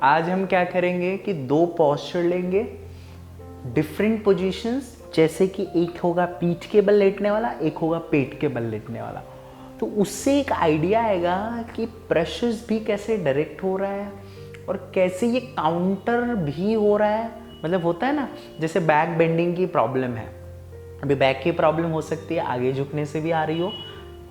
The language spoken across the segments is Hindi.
आज हम क्या करेंगे कि दो पोस्चर लेंगे, डिफरेंट पोजीशंस, जैसे कि एक होगा पीठ के बल लेटने वाला, एक होगा पेट के बल लेटने वाला। तो उससे एक आइडिया आएगा कि प्रेशर्स भी कैसे डायरेक्ट हो रहा है और कैसे ये काउंटर भी हो रहा है। मतलब होता है ना, जैसे बैक बेंडिंग की प्रॉब्लम है, अभी बैक की प्रॉब्लम हो सकती है आगे झुकने से भी आ रही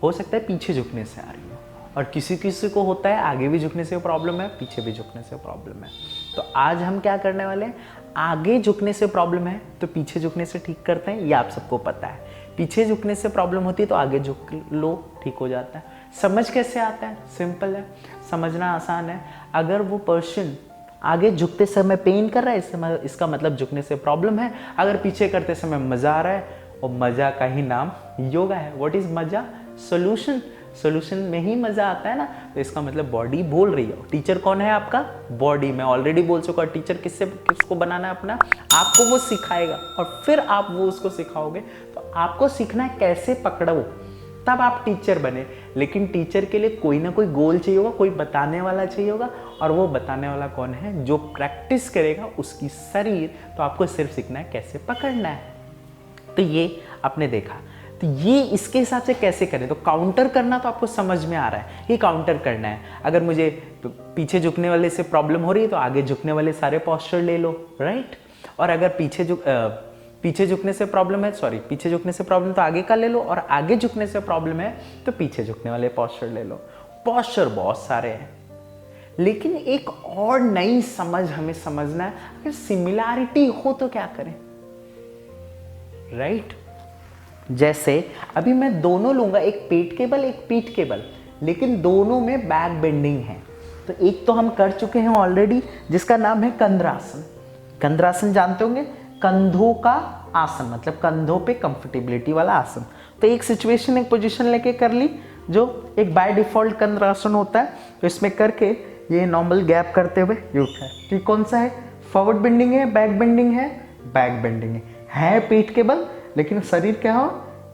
हो सकता है पीछे झुकने से आ रही हो, और किसी किसी को होता है आगे भी झुकने से प्रॉब्लम है, पीछे भी झुकने से प्रॉब्लम है। तो आज हम क्या करने वाले हैं, आगे झुकने से प्रॉब्लम है तो पीछे झुकने से ठीक करते हैं, ये आप सबको पता है। पीछे झुकने से प्रॉब्लम होती है तो आगे झुक लो, ठीक हो जाता है। समझ कैसे आता है, सिंपल है, समझना आसान है। अगर वो पर्सन आगे झुकते समय पेन कर रहा है, इसका मतलब झुकने से प्रॉब्लम है। अगर पीछे करते समय मजा आ रहा है, और मजा का ही नाम योगा है। व्हाट इज मजा? सोल्यूशन। सोल्यूशन में ही मजा आता है ना, तो इसका मतलब बॉडी बोल रही है। टीचर कौन है आपका? बॉडी। मैं ऑलरेडी बोल चुका, टीचर किसको बनाना है अपना? आपको वो सिखाएगा और फिर आप वो उसको सिखाओगे। तो आपको सीखना है कैसे पकड़ो, तब आप टीचर बने। लेकिन टीचर के लिए कोई ना कोई गोल चाहिए होगा, कोई बताने वाला चाहिए होगा, और वो बताने वाला कौन है? जो प्रैक्टिस करेगा उसकी शरीर। तो आपको सिर्फ सीखना है कैसे पकड़ना है। तो ये आपने देखा, तो ये इसके हिसाब से कैसे करें। तो काउंटर करना तो आपको समझ में आ रहा है, ये काउंटर करना है। अगर मुझे पीछे झुकने वाले से प्रॉब्लम हो रही है तो आगे झुकने वाले सारे पोस्चर ले लो, राइट। और अगर पीछे झुकने से प्रॉब्लम है, पीछे झुकने से प्रॉब्लम तो आगे का ले लो, और आगे झुकने से प्रॉब्लम है तो पीछे झुकने वाले पोस्चर ले लो। पोस्चर बहुत सारे हैं, लेकिन एक और नई समझ हमें समझना है, अगर सिमिलैरिटी हो तो क्या करें, राइट। जैसे अभी मैं दोनों लूंगा, एक पेट के बल एक पीठ के बल, लेकिन दोनों में बैक बेंडिंग है। तो एक तो हम कर चुके हैं ऑलरेडी, जिसका नाम है कंद्रासन। कंद्रासन जानते होंगे, कंधों का आसन, मतलब कंधों पे कंफर्टेबिलिटी वाला आसन। तो एक सिचुएशन, एक पोजीशन लेके कर ली, जो एक बाय डिफॉल्ट कंद्रासन होता है। तो इसमें करके ये नॉर्मल गैप करते हुए ये उठा है। तो कौन सा है? फॉरवर्ड बेंडिंग है, बैक बेंडिंग है? बैक बेंडिंग है पीठ के बल, लेकिन शरीर क्या हो,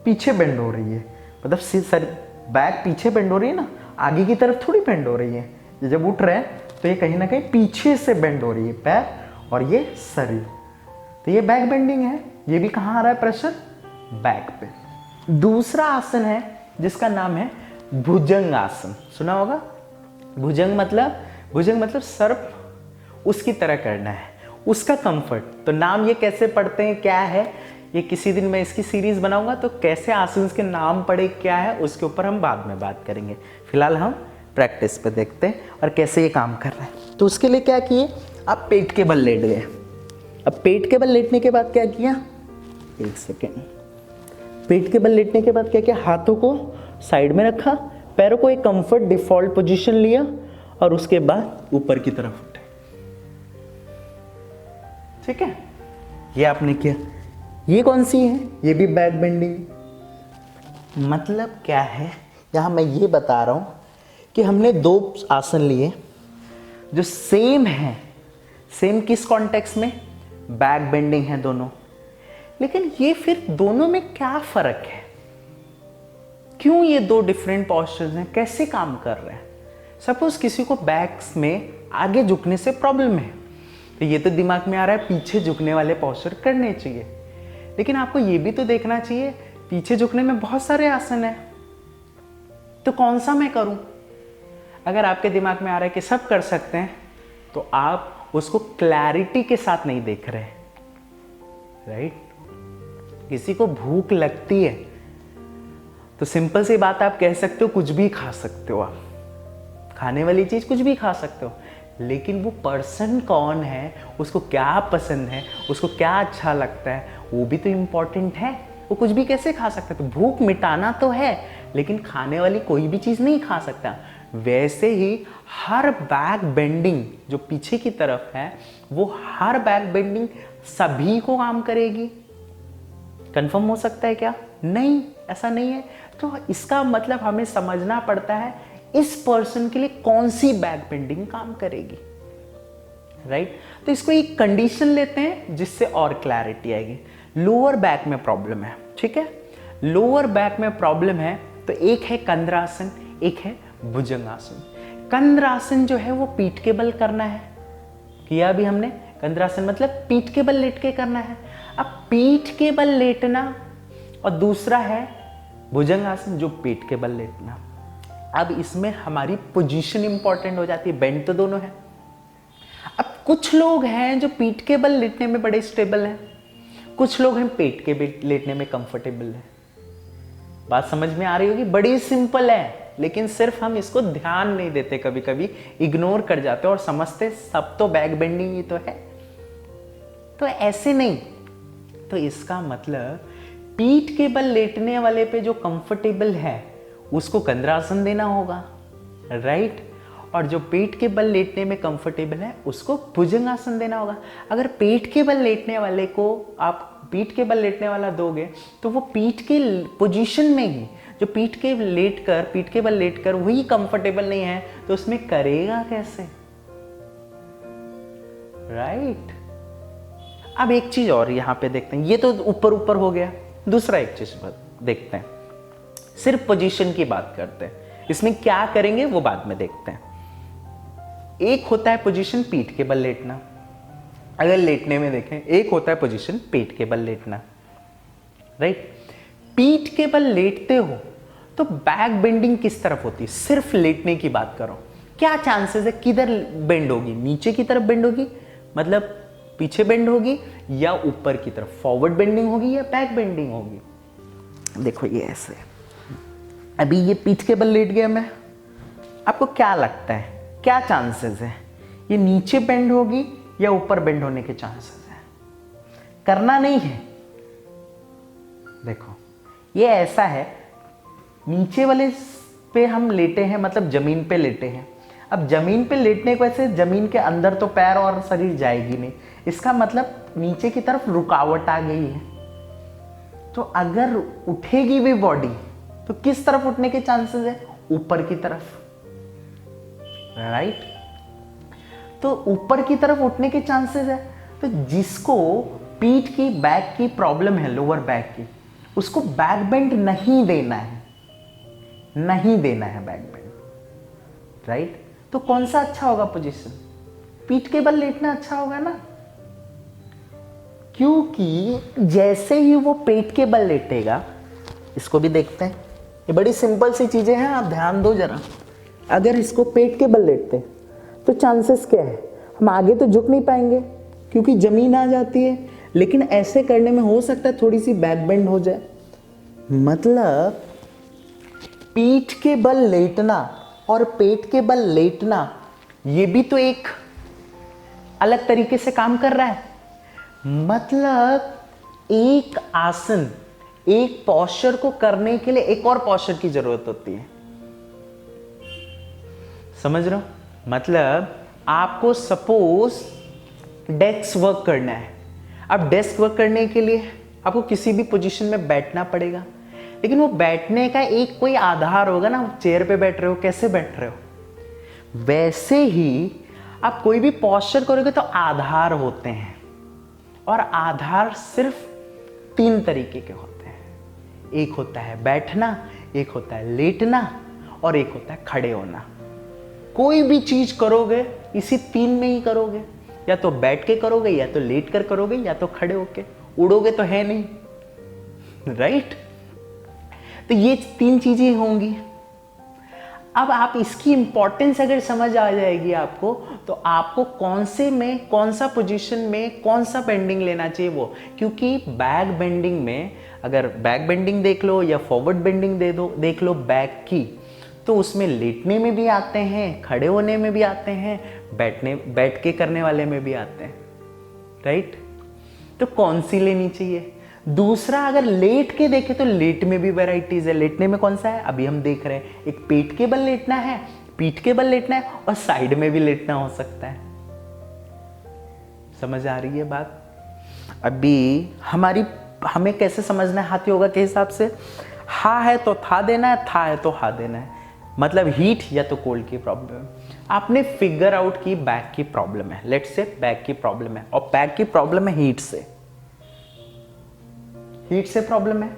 पीछे बेंड हो रही है। मतलब सर बैक पीछे बेंड हो रही है ना, आगे की तरफ थोड़ी बेंड हो रही है। ये जब उठ रहे हैं तो ये कहीं ना कहीं पीछे से बेंड हो रही है, पैर और ये शरीर। तो ये बैक बेंडिंग है। ये भी कहाँ आ रहा है प्रेशर? बैक पे। दूसरा आसन है जिसका नाम है भुजंग आसन। सुना होगा? भुजंग मतलब सर्प उसकी तरह करना है, उसका कंफर्ट। तो नाम ये कैसे पढ़ते हैं, क्या है, ये किसी दिन मैं इसकी सीरीज बनाऊंगा, तो कैसे आसन के नाम पढ़े क्या है उसके ऊपर हम बाद में बात करेंगे। फिलहाल हम प्रैक्टिस पे देखते हैं और कैसे ये काम कर रहा है। तो उसके लिए क्या किए, आप पेट के बल लेट गए। अब पेट के बल लेटने के बाद क्या किया, एक सेकेंड, पेट के बल लेटने के बाद क्या किया, हाथों को साइड में रखा, पैरों को एक कंफर्ट डिफॉल्ट पोजीशन लिया, और उसके बाद ऊपर की तरफ उठे। ठीक है, ये आपने किया। ये कौन सी है? ये भी बैक बेंडिंग। मतलब क्या है, यहां मैं ये बता रहा हूं कि हमने दो आसन लिए जो सेम है। सेम किस कॉन्टेक्स्ट में? बैक बेंडिंग है दोनों। लेकिन ये फिर दोनों में क्या फर्क है, क्यों ये दो डिफरेंट पोस्चर्स हैं, कैसे काम कर रहे हैं? सपोज किसी को बैक्स में आगे झुकने से प्रॉब्लम है, तो ये तो दिमाग में आ रहा है पीछे झुकने वाले पोस्चर करने चाहिए। लेकिन आपको ये भी तो देखना चाहिए, पीछे झुकने में बहुत सारे आसन हैं, तो कौन सा मैं करूं? अगर आपके दिमाग में आ रहा है कि सब कर सकते हैं, तो आप उसको क्लैरिटी के साथ नहीं देख रहे, राइट। किसी को भूख लगती है तो सिंपल सी बात आप कह सकते हो कुछ भी खा सकते हो, आप खाने वाली चीज कुछ भी खा सकते हो। लेकिन वो पर्सन कौन है, उसको क्या पसंद है, उसको क्या अच्छा लगता है, वो भी तो इम्पोर्टेंट है। वो कुछ भी कैसे खा सकता है? तो भूख मिटाना तो है, लेकिन खाने वाली कोई भी चीज़ नहीं खा सकता। वैसे ही हर बैक बेंडिंग जो पीछे की तरफ है, वो हर बैक बेंडिंग सभी को काम करेगी। कंफर्म हो सकता है क्या? नहीं, ऐसा नहीं है। तो इसका मतलब हमें समझना पड़ता है इस पर्सन के लिए कौन सी बैक बेंडिंग काम करेगी, राइट। तो इसको एक कंडीशन लेते हैं जिससे और क्लैरिटी आएगी। लोअर बैक में प्रॉब्लम है, ठीक है। लोअर बैक में प्रॉब्लम है तो एक है कंद्रासन, एक है भुजंगासन। कंद्रासन जो है वो पीठ के बल करना है, किया भी हमने, कंद्रासन मतलब पीठ के बल लेट के करना है। अब पीठ के बल लेटना और दूसरा है भुजंगासन जो पेट के बल लेटना। अब इसमें हमारी पोजीशन इंपॉर्टेंट हो जाती है, बेंड तो दोनों है। अब कुछ लोग हैं जो पीठ के बल लेटने में बड़े स्टेबल हैं, कुछ लोग हैं पेट के बल लेटने में कंफर्टेबल है। बात समझ में आ रही होगी, बड़ी सिंपल है, लेकिन सिर्फ हम इसको ध्यान नहीं देते, कभी कभी इग्नोर कर जाते और समझते सब तो बैक बेंडिंग ही तो है। तो ऐसे नहीं, तो इसका मतलब पीठ के बल लेटने वाले पे जो कंफर्टेबल है उसको कंद्रासन देना होगा, राइट। और जो पेट के बल लेटने में कंफर्टेबल है उसको भुजंगासन देना होगा। अगर पेट के बल लेटने वाले को आप पीठ के बल लेटने वाला दोगे तो वो पीठ के पोजीशन में ही, जो पीठ के बल लेटकर वही कंफर्टेबल नहीं है, तो उसमें करेगा कैसे, राइट। अब एक चीज और यहां पे देखते हैं, ये तो ऊपर ऊपर हो गया। दूसरा एक चीज देखते हैं, सिर्फ पोजीशन की बात करते हैं, इसमें क्या करेंगे वो बाद में देखते हैं। एक होता है पोजीशन पीठ के बल लेटना, अगर लेटने में देखें, एक होता है पोजीशन पेट के बल लेटना, राइट। पीठ के बल लेटते हो तो बैक बेंडिंग किस तरफ होती है, सिर्फ लेटने की बात करो, क्या चांसेस है, किधर बेंड होगी, नीचे की तरफ बेंड होगी मतलब पीछे बेंड होगी, या ऊपर की तरफ फॉरवर्ड बेंडिंग होगी, या बैक बेंडिंग होगी। देखो ये ऐसे, अभी ये पीठ के बल लेट गया मैं, आपको क्या लगता है क्या चांसेस है, ये नीचे बेंड होगी या ऊपर बेंड होने के चांसेस है? करना नहीं है, देखो ये ऐसा है, नीचे वाले पे हम लेटे हैं मतलब जमीन पे लेटे हैं। अब जमीन पे लेटने की वजह से जमीन के अंदर तो पैर और शरीर जाएगी नहीं, इसका मतलब नीचे की तरफ रुकावट आ गई है। तो अगर उठेगी भी बॉडी तो किस तरफ उठने के चांसेस है, ऊपर की तरफ, राइट। तो ऊपर की तरफ उठने के चांसेस है, तो जिसको पीठ की बैक की प्रॉब्लम है, लोअर बैक की, उसको बैक बेंड नहीं देना है, नहीं देना है बैक बेंड, राइट। तो कौन सा अच्छा होगा पोजीशन, पीठ के बल लेटना अच्छा होगा ना, क्योंकि जैसे ही वो पेट के बल लेटेगा, इसको भी देखते हैं, ये बड़ी सिंपल सी चीजें हैं, आप ध्यान दो जरा। अगर इसको पेट के बल लेटते तो चांसेस क्या है, हम आगे तो झुक नहीं पाएंगे क्योंकि जमीन आ जाती है, लेकिन ऐसे करने में हो सकता है थोड़ी सी बैक बेंड हो जाए। मतलब पीठ के बल लेटना और पेट के बल लेटना, ये भी तो एक अलग तरीके से काम कर रहा है। मतलब एक आसन, एक पोस्चर को करने के लिए एक और पोस्चर की जरूरत होती है, समझ रहे हो। मतलब आपको सपोज डेस्क वर्क करना है, अब डेस्क वर्क करने के लिए आपको किसी भी पोजीशन में बैठना पड़ेगा, लेकिन वो बैठने का एक कोई आधार होगा ना, चेयर पे बैठ रहे हो, कैसे बैठ रहे हो, वैसे ही आप कोई भी पोस्चर करोगे तो आधार होते हैं, और आधार सिर्फ 3 तरीके के होते हैं। एक होता है बैठना, एक होता है लेटना, और एक होता है खड़े होना। कोई भी चीज करोगे इसी 3 में ही करोगे, या तो बैठ के करोगे, या तो लेट कर करोगे, या तो खड़े होके। उड़ोगे तो है नहीं, राइट। तो ये 3 चीजें होंगी। अब आप इसकी इंपॉर्टेंस अगर समझ आ जाएगी आपको, तो आपको कौन से में, कौन सा पोजीशन में कौन सा बेंडिंग लेना चाहिए वो, क्योंकि बैक बेंडिंग में अगर बैक बेंडिंग देख लो या फॉरवर्ड बेंडिंग देख लो बैक की, तो उसमें लेटने में भी आते हैं, खड़े होने में भी आते हैं, बैठ के करने वाले में भी आते हैं, राइट। तो कौन सी लेनी चाहिए। दूसरा, अगर लेट के देखें तो लेट में भी वैरायटीज है। लेटने में कौन सा है, अभी हम देख रहे हैं, एक पेट के बल लेटना है, पीठ के बल लेटना है, और साइड में भी लेटना हो सकता है। समझ आ रही है बात। अभी हमें कैसे समझना है, हाथ योगा के हिसाब से, हा है तो था देना है, था है तो हा देना है। मतलब हीट या तो कोल्ड की प्रॉब्लम है, आपने फिगर आउट की बैक की प्रॉब्लम है, लेट्स से बैक की प्रॉब्लम है, और बैक की प्रॉब्लम है हीट से प्रॉब्लम है,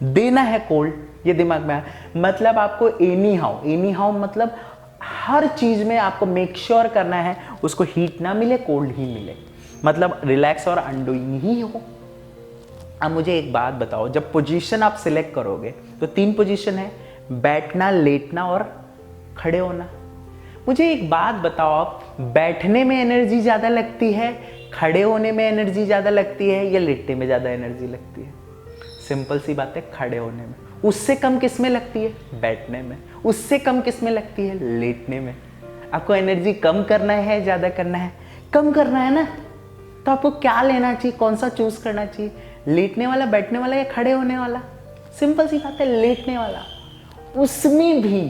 देना है कोल्ड, ये दिमाग में है। मतलब आपको एनी हाउ मतलब हर चीज में आपको मेक श्योर करना है उसको हीट ना मिले, कोल्ड ही मिले, मतलब रिलैक्स और अनडूइंग ही हो। अब मुझे एक बात बताओ, जब पोजीशन आप सिलेक्ट करोगे तो 3 पोजीशन है, बैठना, लेटना और खड़े होना। मुझे एक बात बताओ, आप बैठने में एनर्जी ज्यादा लगती है, खड़े होने में एनर्जी ज्यादा लगती है, या लेटने में ज्यादा एनर्जी लगती है? सिंपल सी बात है, खड़े होने में। उससे कम किस में लगती है? बैठने में। उससे कम किस में लगती है? लेटने में। आपको एनर्जी कम करना है, ज्यादा करना है? कम करना है ना, तो आपको क्या लेना चाहिए, कौन सा चूज करना चाहिए? लेटने वाला, बैठने वाला या खड़े होने वाला? सिंपल सी बात है, लेटने वाला। उसमें भी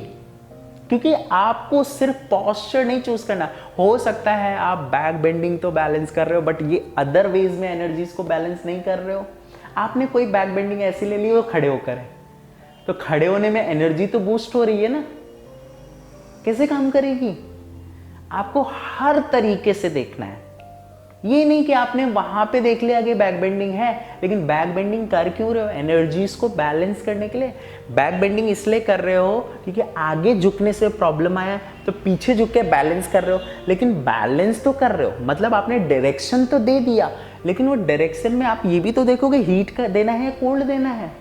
क्योंकि आपको सिर्फ पॉस्चर नहीं चूज करना, हो सकता है आप बैक बेंडिंग तो बैलेंस कर रहे हो, बट ये अदर वेज में एनर्जीज को बैलेंस नहीं कर रहे हो। आपने कोई बैक बेंडिंग ऐसी ले ली वो खड़े होकर है, तो खड़े होने में एनर्जी तो बूस्ट हो रही है ना, कैसे काम करेगी? आपको हर तरीके से देखना है। ये नहीं कि आपने वहां पे देख लिया कि बैक बेंडिंग है, लेकिन बैक बेंडिंग कर क्यों रहे हो? एनर्जीज को बैलेंस करने के लिए। बैक बेंडिंग इसलिए कर रहे हो क्योंकि आगे झुकने से प्रॉब्लम आया, तो पीछे झुक के बैलेंस कर रहे हो। लेकिन बैलेंस तो कर रहे हो, मतलब आपने डायरेक्शन तो दे दिया, लेकिन वो डायरेक्शन में आप ये भी तो देखोगे हीट का देना है या कोल्ड देना है,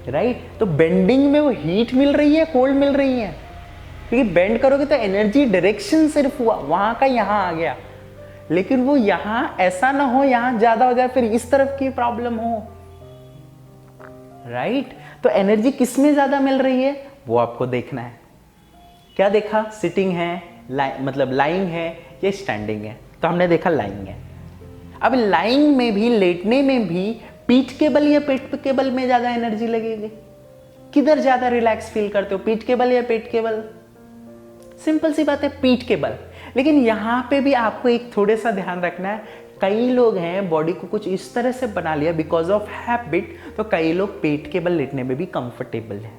राइट? तो बेंडिंग में वो हीट मिल रही है, कोल्ड मिल रही है, क्योंकि बेंड करोगे तो एनर्जी डायरेक्शन सिर्फ हुआ, वहां का यहां आ गया, लेकिन वो यहां ऐसा ना हो, यहां ज्यादा हो जाए, फिर इस तरफ की प्रॉब्लम हो, राइट? तो एनर्जी किस में ज्यादा मिल रही है वो आपको देखना है। क्या देखा? सिटिंग है, मतलब लाइंग है या स्टैंडिंग है? तो हमने देखा लाइंग है। अब लाइंग में भी, लेटने में भी पीठ के बल या पेट के बल में ज्यादा एनर्जी लगेगी? किधर ज्यादा रिलैक्स फील करते हो, पीठ के बल या पेट के बल? सिंपल सी बात है, पीठ के बल। लेकिन यहां पे भी आपको एक थोड़ा सा ध्यान रखना है, कई लोग हैं बॉडी को कुछ इस तरह से बना लिया बिकॉज ऑफ हैबिट, तो कई लोग पेट के बल लेटने में भी कंफर्टेबल है।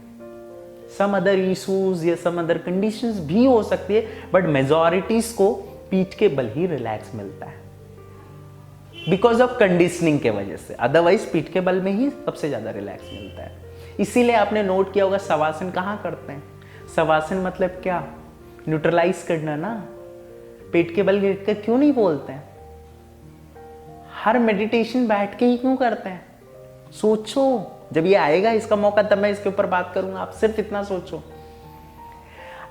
सम अदर इशूज या सम अदर कंडीशंस भी हो सकती है, बट मेजॉरिटीज को पीठ के बल ही रिलैक्स मिलता है बिकॉज ऑफ कंडीशनिंग के वजह से। अदरवाइज पीठ के बल में ही सबसे ज्यादा रिलैक्स मिलता है। इसीलिए आपने नोट किया होगा शवासन कहां करते हैं? शवासन मतलब क्या? न्यूट्रलाइज करना ना। पेट के बल लेट कर क्यों नहीं बोलते हैं? हर मेडिटेशन बैठ के ही क्यों करते हैं? सोचो, जब ये आएगा इसका मौका तब मैं इसके ऊपर बात करूंगा, आप सिर्फ इतना सोचो।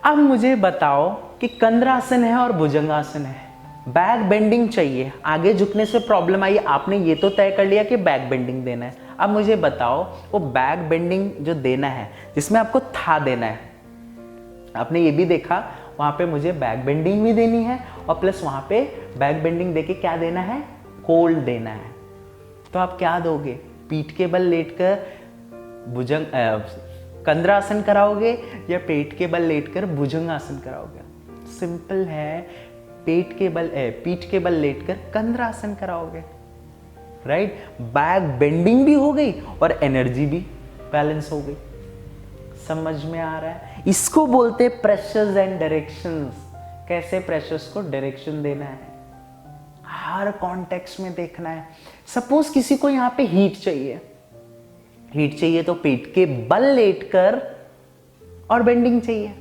अब मुझे बताओ कि कंद्रासन है और भुजंगासन है, बैक बेंडिंग चाहिए, आगे झुकने से प्रॉब्लम आई, आपने ये तो तय कर लिया कि बैक बेंडिंग देना है। अब मुझे बताओ वो बैक बेंडिंग जो देना है, जिसमें आपको था देना है, आपने ये भी देखा वहां पे मुझे बैक बेंडिंग भी देनी है और प्लस वहां पे बैक बेंडिंग देके क्या देना है? कोल्ड देना है। तो आप क्या दोगे? पीठ के बल लेटकर भुजंग कंद्रासन कराओगे या पेट के बल लेटकर भुजंगासन कराओगे? सिंपल है, पीठ के बल लेटकर कंद्रासन कराओगे, राइट? बैक बेंडिंग भी हो गई और एनर्जी भी बैलेंस हो गई। समझ में आ रहा है? इसको बोलते प्रेशर्स एंड डायरेक्शंस। कैसे प्रेशर्स को डायरेक्शन देना है, हर कॉन्टेक्स्ट में देखना है। सपोज किसी को यहां पे हीट चाहिए तो पेट के बल लेटकर और बेंडिंग चाहिए,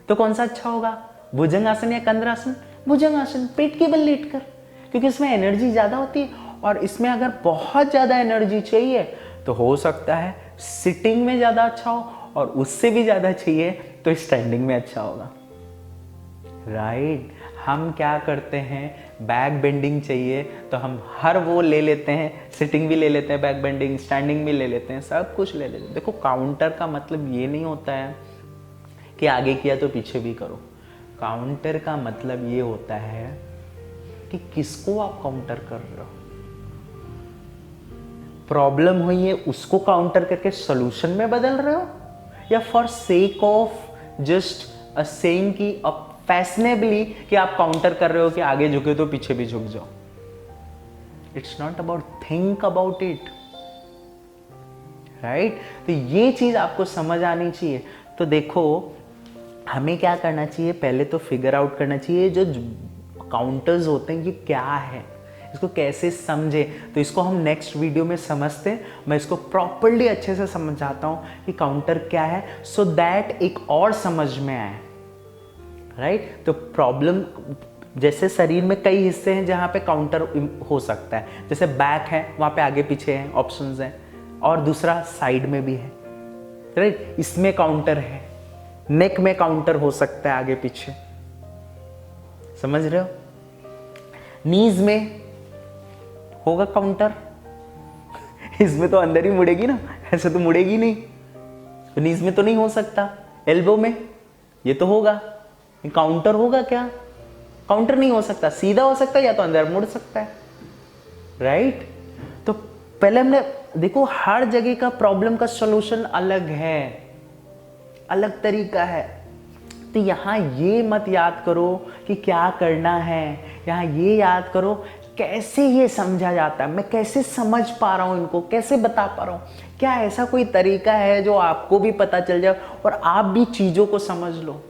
तो कौन सा अच्छा होगा? भुजंगासन या कंद्रासन? भुजंगासन, पेट के बल लेटकर, क्योंकि इसमें एनर्जी ज्यादा होती है। और इसमें अगर बहुत ज्यादा एनर्जी चाहिए तो हो सकता है सिटिंग में ज्यादा अच्छा हो, और उससे भी ज्यादा चाहिए तो स्टैंडिंग में अच्छा होगा, राइट? हम क्या करते हैं, बैक बेंडिंग चाहिए तो हम हर वो ले लेते हैं, सिटिंग भी ले लेते हैं, बैक बेंडिंग, स्टैंडिंग भी ले लेते हैं, सब कुछ ले लेते हैं। देखो, काउंटर का मतलब ये नहीं होता है कि आगे किया तो पीछे भी करो। काउंटर का मतलब ये होता है कि किसको आप काउंटर कर रहे हो। प्रॉब्लम हुई है उसको काउंटर करके सॉल्यूशन में बदल रहे हो, या for sake of just a saying की फैशनेबली कि आप काउंटर कर रहे हो कि आगे झुके तो पीछे भी झुक जाओ। It's not about, think about it, right? तो ये चीज आपको समझ आनी चाहिए। तो देखो, हमें क्या करना चाहिए, पहले तो फिगर आउट करना चाहिए जो काउंटर्स होते हैं ये क्या है, इसको कैसे समझे, तो इसको हम नेक्स्ट वीडियो में समझते हैं। मैं इसको प्रॉपरली अच्छे से समझाता हूँ कि काउंटर क्या है, सो दैट एक और समझ में आए, राइट। तो प्रॉब्लम, जैसे शरीर में कई हिस्से हैं जहाँ पे काउंटर हो सकता है, जैसे बैक है, वहाँ पे आगे पीछे हैं ऑप्शंस हैं, और दूसरा साइड में भी है, राइट। इसमें काउंटर है, नेक में काउंटर हो सकता है आगे पीछे, समझ रहे हो। नीज में होगा काउंटर, इसमें तो अंदर ही मुड़ेगी ना, ऐसे तो मुड़ेगी नहीं, तो नीज में तो नहीं हो सकता। एल्बो में ये तो होगा, काउंटर होगा क्या, काउंटर नहीं हो सकता, सीधा हो सकता है या तो अंदर मुड़ सकता है, राइट। तो पहले हमने देखो हर जगह का प्रॉब्लम का सॉल्यूशन अलग है, अलग तरीका है। तो यहां ये मत याद करो कि क्या करना है, यहां ये याद करो कैसे ये समझा जाता है, मैं कैसे समझ पा रहा हूं इनको, कैसे बता पा रहा हूं, क्या ऐसा कोई तरीका है जो आपको भी पता चल जाए और आप भी चीजों को समझ लो,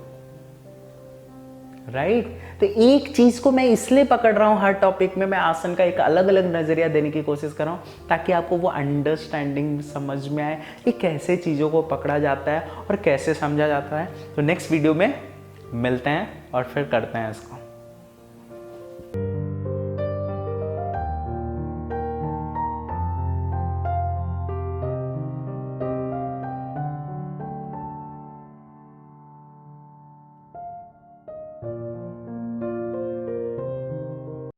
राइट। तो एक चीज को मैं इसलिए पकड़ रहा हूं, हर टॉपिक में मैं आसन का एक अलग अलग नजरिया देने की कोशिश कर रहा हूं, ताकि आपको वो अंडरस्टैंडिंग समझ में आए कि कैसे चीजों को पकड़ा जाता है और कैसे समझा जाता है। तो नेक्स्ट वीडियो में मिलते हैं और फिर करते हैं इसको।